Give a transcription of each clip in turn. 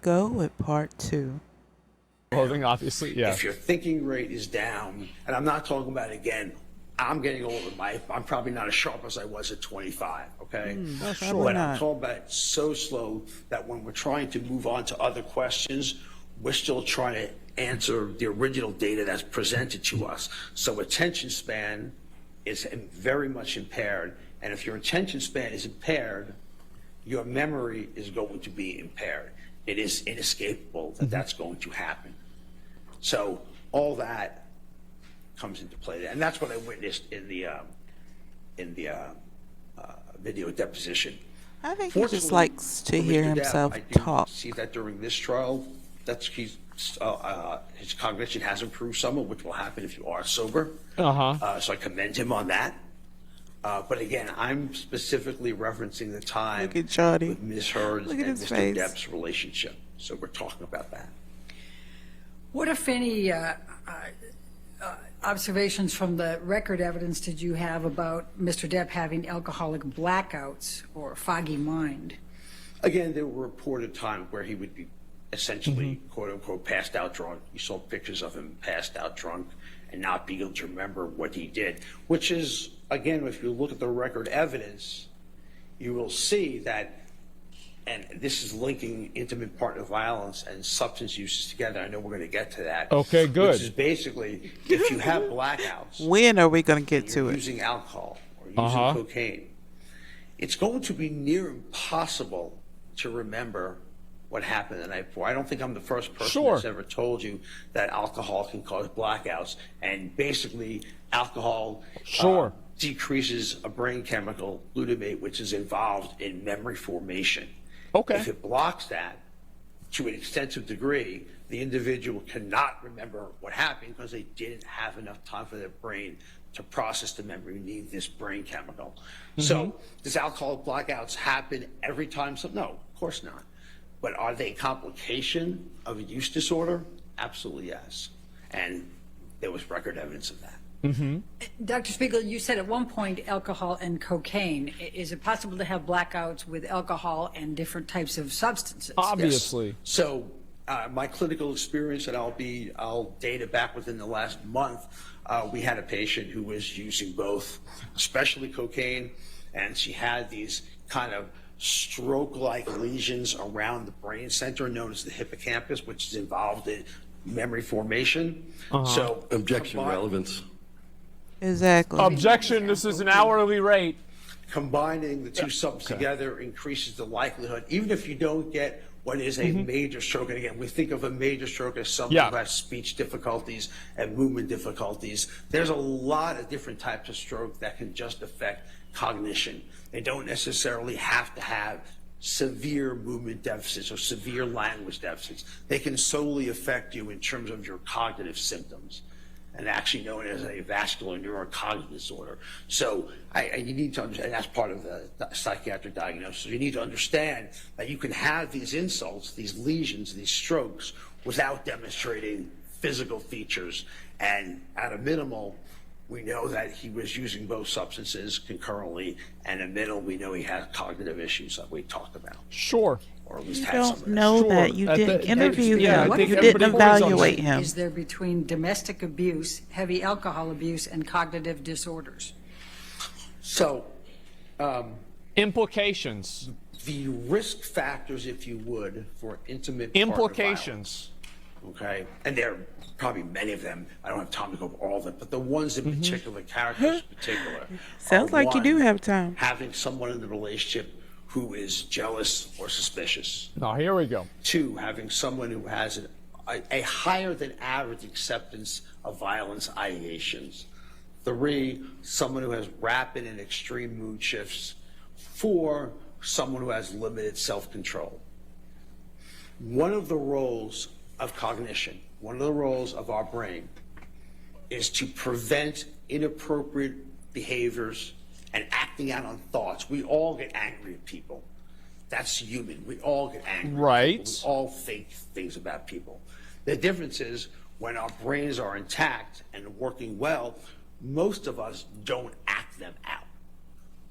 go with part 2. Clothing, obviously, yeah. If your thinking rate is down, and I'm not talking about, again, I'm getting older. I'm probably not as sharp as I was at 25, okay? Sure. But not. I'm talking about it so slow that when we're trying to move on to other questions, we're still trying to answer the original data that's presented to us. So attention span is very much impaired. And if your attention span is impaired, your memory is going to be impaired. It is inescapable that that's going to happen. So all that comes into play there. And that's what I witnessed in the video deposition. I think he just Fortunately, likes to for hear Mr. Depp, himself I do talk. see that during this trial, his cognition has improved somewhat, which will happen if you are sober. So I commend him on that. But again, I'm specifically referencing the time Look at Johnny. with Ms. Heard's Look and at his Mr. face. Depp's relationship. So we're talking about that. What, if any, observations from the record evidence did you have about Mr. Depp having alcoholic blackouts or foggy mind? Again, there were reported times where he would be essentially, quote unquote, passed out drunk. You saw pictures of him passed out drunk and not being able to remember what he did, which is, again, if you look at the record evidence, you will see that, and this is linking intimate partner violence and substance uses together. I know we're going to get to that. Okay, good. Which is basically, if you have blackouts, When are we going to get and to you're it? using alcohol or using cocaine, it's going to be near impossible to remember what happened the night before. I don't think I'm the first person that's ever told you that alcohol can cause blackouts. And basically, alcohol decreases a brain chemical, glutamate, which is involved in memory formation. If it blocks that to an extensive degree, the individual cannot remember what happened because they didn't have enough time for their brain to process the memory. You need this brain chemical. So does alcoholic blackouts happen every time? No, of course not. But are they a complication of a use disorder? Absolutely yes. And there was record evidence of that. Dr. Spiegel, you said at one point alcohol and cocaine. Is it possible to have blackouts with alcohol and different types of substances? Obviously. Yes. So my clinical experience, and I'll date it back within the last month, we had a patient who was using both, especially cocaine, and she had these kind of stroke-like lesions around the brain center known as the hippocampus, which is involved in memory formation. So Objection, relevance. Exactly. Objection, this is an hourly rate. Combining the two substances together increases the likelihood, even if you don't get what is a major stroke. And again, we think of a major stroke as someone who has speech difficulties and movement difficulties. There's a lot of different types of stroke that can just affect cognition. They don't necessarily have to have severe movement deficits or severe language deficits. They can solely affect you in terms of your cognitive symptoms, and actually known as a vascular neurocognitive disorder. So you need to understand, and that's part of the psychiatric diagnosis. You need to understand that you can have these insults, these lesions, these strokes, without demonstrating physical features. And at a minimal, we know that he was using both substances concurrently, and at middle, we know he had cognitive issues that we talked about. Or at least You had some don't of know that. that. You didn't interview him. think You everybody didn't agrees on evaluate that. him. Is there between domestic abuse, heavy alcohol abuse, and cognitive disorders? So Implications. the risk factors, if you would, for intimate Implications. partner violence, okay, and there are probably many of them. I don't have time to go over all of them, but the ones in particular, characters in particular, Sounds are, like you do one, have time. having someone in the relationship who is jealous or suspicious. Now, here we go. 2, having someone who has a higher than average acceptance of violence ideations. 3, someone who has rapid and extreme mood shifts. 4, someone who has limited self-control. One of the roles of cognition, one of the roles of our brain, is to prevent inappropriate behaviors and acting out on thoughts. We all get angry at people. That's human. We all get angry. Right. We all think things about people. The difference is when our brains are intact and working well, most of us don't act them out.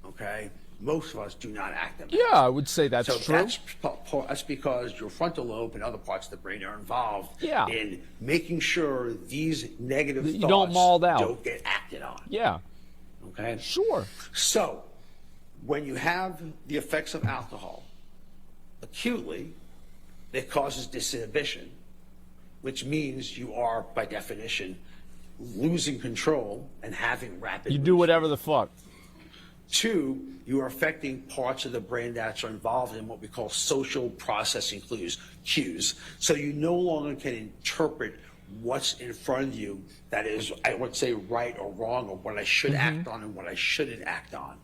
Okay? Most of us do not act them out. Yeah, I would say that's So true. that's because your frontal lobe and other parts of the brain are involved Yeah. in making sure these negative That you thoughts don't mauled out. don't get acted on. Yeah, Okay? sure. So, when you have the effects of alcohol acutely, it causes disinhibition, which means you are, by definition, losing control and having rapid You do whatever the fuck. 2, you are affecting parts of the brain that are involved in what we call social processing cues. So you no longer can interpret what's in front of you that is, I would say, right or wrong, or what I should act on and what I shouldn't act on.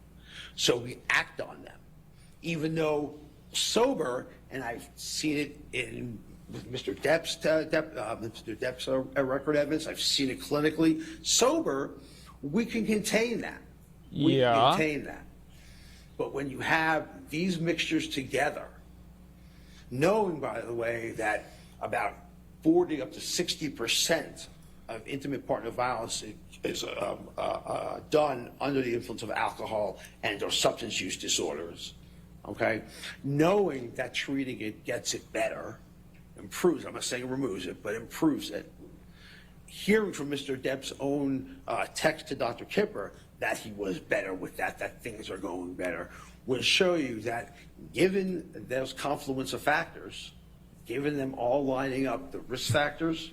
So we act on them. Even though sober, and I've seen it in with Mr. Depp's record evidence, I've seen it clinically, sober, we can contain that. We can contain that. But when you have these mixtures together, knowing, by the way, that about 40 up to 60% of intimate partner violence is done under the influence of alcohol and or substance use disorders, okay? Knowing that treating it gets it better, improves, I'm not saying removes it, but improves it. Hearing from Mr. Depp's own text to Dr. Kipper that he was better with that things are going better, will show you that given those confluence of factors, given them all lining up, the risk factors,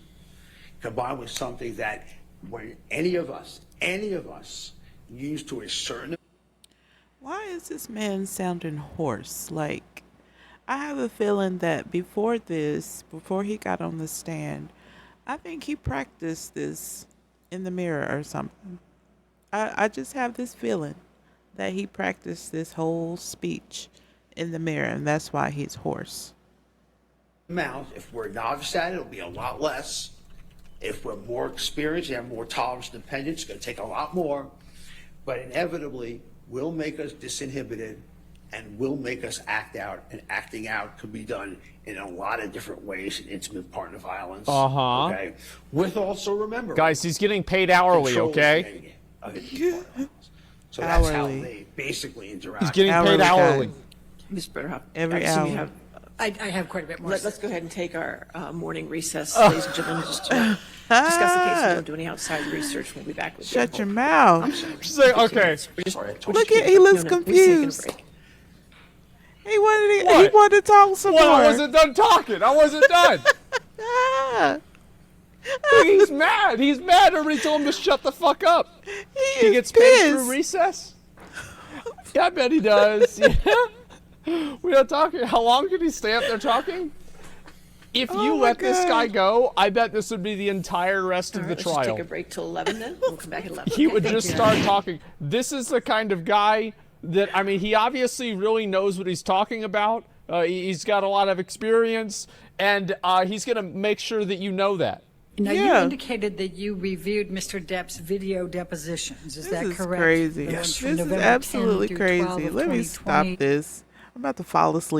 combined with something that when any of us use to a certain... Why is this man sounding hoarse? Like, I have a feeling that before he got on the stand, I think he practiced this in the mirror or something. I just have this feeling that he practiced this whole speech in the mirror, and that's why he's hoarse. amount. If we're novice at it, it'll be a lot less. If we're more experienced and have more tolerance and dependence, it's going to take a lot more. But inevitably, will make us disinhibited and will make us act out. And acting out could be done in a lot of different ways in intimate partner violence. Okay. With also, remember, Guys, he's getting paid hourly, control okay? of intimate partner violence. So that's how Hourly. they basically interact. He's getting paid hourly. Ms. Butterhoff, Every I assume you hour. have- I have quite a bit more. Let's go ahead and take our morning recess, ladies and gentlemen, just to discuss the case. We don't do any outside research. We'll be back with Shut your I'm mouth. sorry. She's like, okay. We're just- Sorry, I we're told just Look at- kidding. he looks No, we're taking a confused. break. He wanted What? to talk some Well, more. I wasn't done talking. I wasn't done. Ah. He's mad. He's mad. Everybody told him to shut the fuck up. He He is gets paid pissed. through recess? Yeah, I bet he does. Yeah. We are talking. How long could he stay up there talking? If Oh you my let this guy God. go, I bet this would be the entire rest All of right, the let's just trial. take a break till 11 then. We'll come back at 11. He Okay, would thank just you. start talking. This is the kind of guy that, I mean, he obviously really knows what he's talking about. He's got a lot of experience, and he's going to make sure that you know that. Now, you Yeah. indicated that you reviewed Mr. Depp's video depositions. Is that This is correct? crazy. The ones This from is November 10 absolutely through crazy. 12 of Let me 2020. stop this. I'm about to fall asleep.